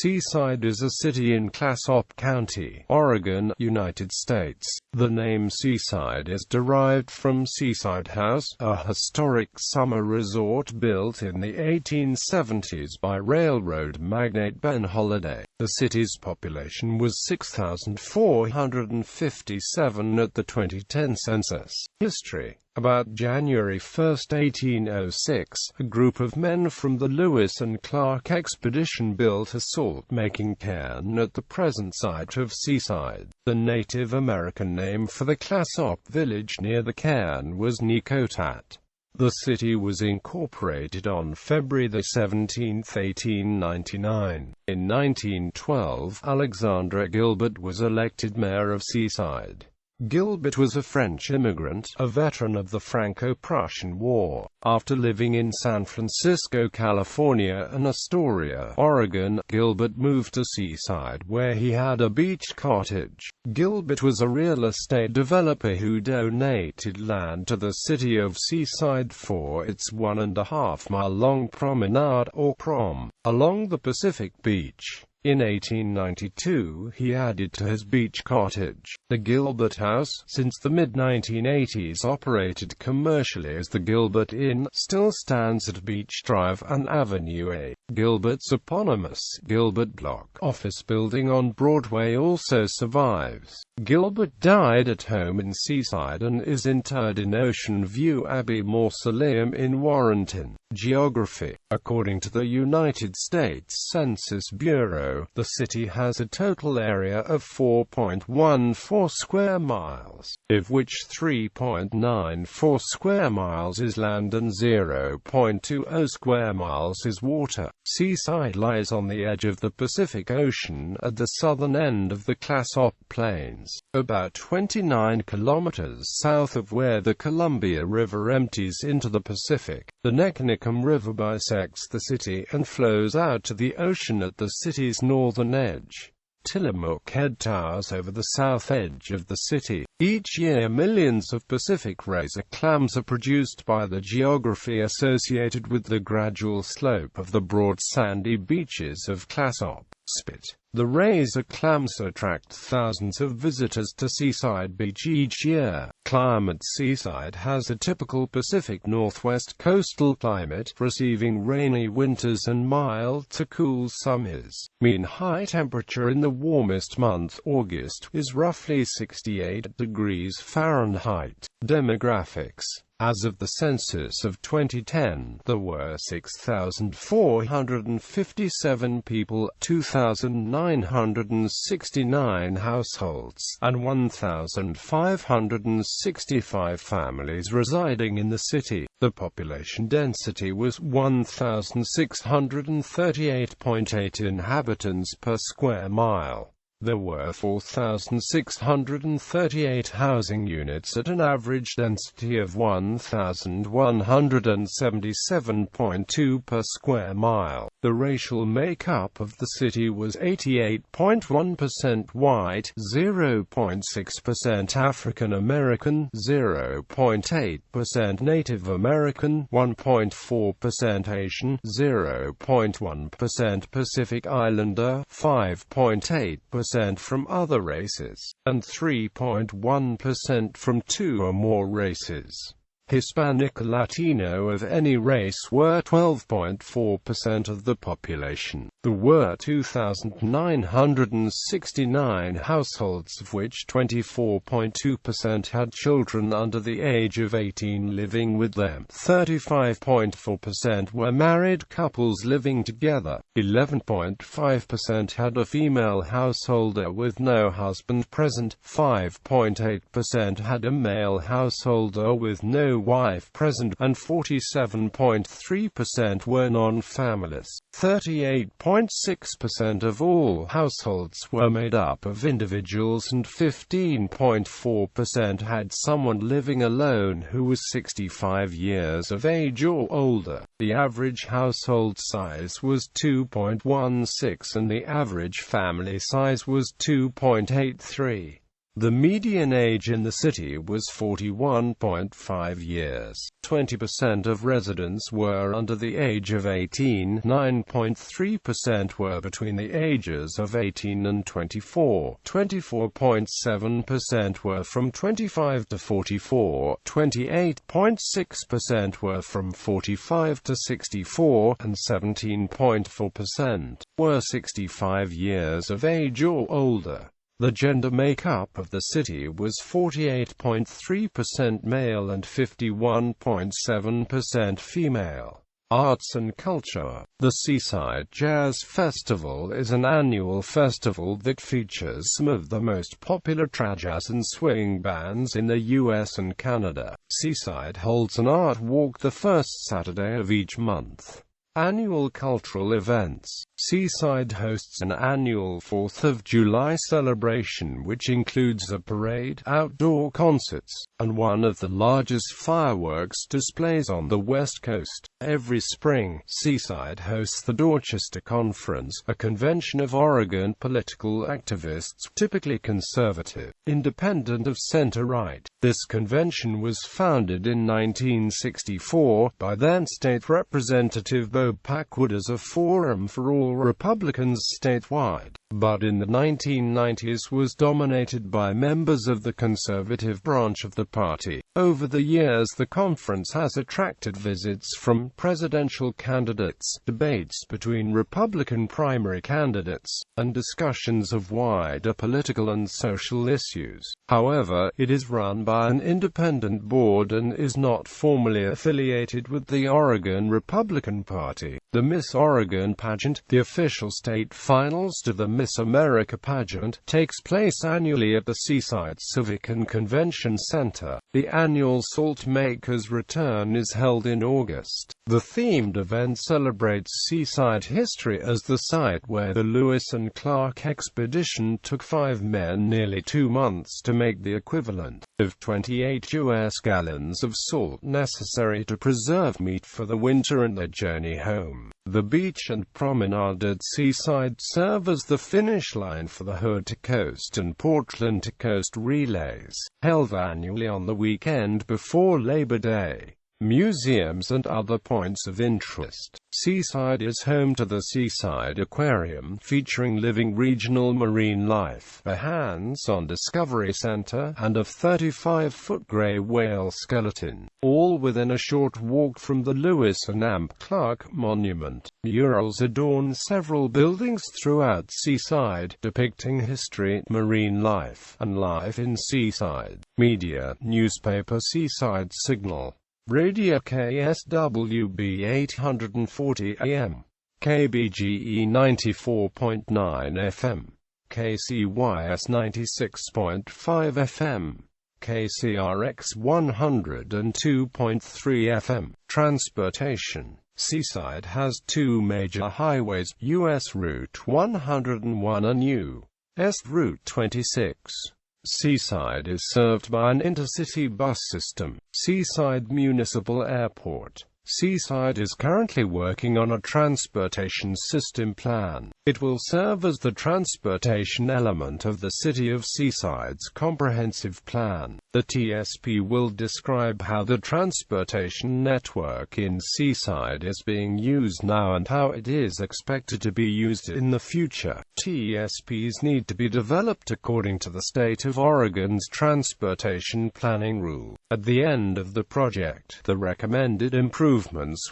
Seaside is a city in Clatsop County, Oregon, United States. The name Seaside is derived from Seaside House, a historic summer resort built in the 1870s by railroad magnate Ben Holladay. The city's population was 6,457 at the 2010 census. History. About January 1, 1806, a group of men from the Lewis and Clark expedition built a salt-making cairn at the present site of Seaside. The Native American name for the Clatsop village near the cairn was Necotat. The city was incorporated on February 17, 1899. In 1912, Alexandre Gilbert was elected mayor of Seaside. Gilbert was a French immigrant, a veteran of the Franco-Prussian War. After living in San Francisco, California and Astoria, Oregon, Gilbert moved to Seaside where he had a beach cottage. Gilbert was a real estate developer who donated land to the city of Seaside for its 1.5-mile-long promenade, or prom, along the Pacific Beach. In 1892, he added to his beach cottage. The Gilbert House, since the mid-1980s operated commercially as the Gilbert Inn, still stands at Beach Drive and Avenue A. Gilbert's eponymous Gilbert Block office building on Broadway also survives. Gilbert died at home in Seaside and is interred in Ocean View Abbey Mausoleum in Warrenton. Geography. According to the United States Census Bureau, the city has a total area of 4.14 square miles, of which 3.94 square miles is land and 0.20 square miles is water. Seaside lies on the edge of the Pacific Ocean at the southern end of the Clatsop Plains, about 29 kilometers south of where the Columbia River empties into the Pacific. The Neckarnicum River bisects the city and flows out to the ocean at the city's northern edge. Tillamook Head towers over the south edge of the city. Each year millions of Pacific razor clams are produced by the geography associated with the gradual slope of the broad sandy beaches of Clatsop. Spit. The razor clams attract thousands of visitors to Seaside Beach each year. Climate. Seaside has a typical Pacific Northwest coastal climate, receiving rainy winters and mild to cool summers. Mean high temperature in the warmest month, August, is roughly 68 degrees Fahrenheit. Demographics. As of the census of 2010, there were 6,457 people, 2,969 households, and 1,565 families residing in the city. The population density was 1,638.8 inhabitants per square mile. There were 4,638 housing units at an average density of 1,177.2 per square mile. The racial makeup of the city was 88.1% white, 0.6% African American, 0.8% Native American, 1.4% Asian, 0.1% Pacific Islander, 5.8% from other races, and 3.1% from 2 or more races. Hispanic or Latino of any race were 12.4% of the population. There were 2,969 households, of which 24.2% had children under the age of 18 living with them. 35.4% were married couples living together. 11.5% had a female householder with no husband present. 5.8% had a male householder with no wife present, and 47.3% were non-families. 38.6% of all households were made up of individuals, and 15.4% had someone living alone who was 65 years of age or older. The average household size was 2.16 and the average family size was 2.83. The median age in the city was 41.5 years. 20% of residents were under the age of 18, 9.3% were between the ages of 18 and 24, 24.7% were from 25 to 44, 28.6% were from 45 to 64, and 17.4% were 65 years of age or older. The gender makeup of the city was 48.3% male and 51.7% female. Arts and culture. The Seaside Jazz Festival is an annual festival that features some of the most popular jazz and swing bands in the US and Canada. Seaside holds an art walk the first Saturday of each month. Annual cultural events. Seaside hosts an annual 4th of July celebration which includes a parade, outdoor concerts, and one of the largest fireworks displays on the West Coast. Every spring, Seaside hosts the Dorchester Conference, a convention of Oregon political activists, typically conservative, independent of center-right. This convention was founded in 1964 by then State Representative Bob Packwood as a forum for all Republicans statewide, but in the 1990s was dominated by members of the conservative branch of the party. Over the years, the conference has attracted visits from presidential candidates, debates between Republican primary candidates, and discussions of wider political and social issues. However, it is run by an independent board and is not formally affiliated with the Oregon Republican Party. The Miss Oregon pageant, the official state finals to the Miss America pageant, takes place annually at the Seaside Civic and Convention Center. The annual Salt Makers Return is held in August. The themed event celebrates Seaside history as the site where the Lewis and Clark expedition took 5 men nearly 2 months to make the equivalent of 28 U.S. gallons of salt necessary to preserve meat for the winter and their journey home. The beach and promenade at Seaside serve as the finish line for the Hood to Coast and Portland to Coast relays, held annually on the weekend before Labor Day. Museums and other points of interest. Seaside is home to the Seaside Aquarium, featuring living regional marine life, a hands-on discovery center, and a 35-foot gray whale skeleton, all within a short walk from the Lewis and Amp Clark Monument. Murals adorn several buildings throughout Seaside, depicting history, marine life, and life in Seaside. Media. Newspaper Seaside Signal. Radio KSWB 840 AM, KBGE 94.9 FM, KCYS 96.5 FM, KCRX 102.3 FM. Transportation. Seaside has 2 major highways, US Route 101 and US Route 26. Seaside is served by an intercity bus system. Seaside Municipal Airport. Seaside is currently working on a transportation system plan. It will serve as the transportation element of the City of Seaside's comprehensive plan. The TSP will describe how the transportation network in Seaside is being used now and how it is expected to be used in the future. TSPs need to be developed according to the state of Oregon's transportation planning rule. At the end of the project, the recommended improvements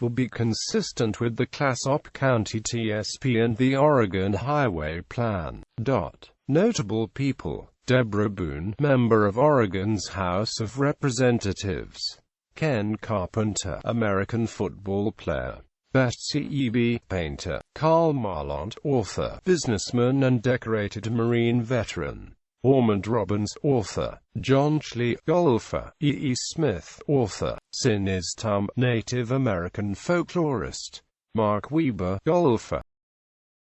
will be consistent with the Clatsop County TSP and the Oregon Highway Plan. Notable people. Deborah Boone, member of Oregon's House of Representatives. Ken Carpenter, American football player. Betsy E.B., painter. Carl Marlant, author, businessman and decorated Marine veteran. Ormond Robbins, author. John Schley, golfer. E. Smith, author. Sin Is Tum, Native American folklorist. Mark Weber, golfer.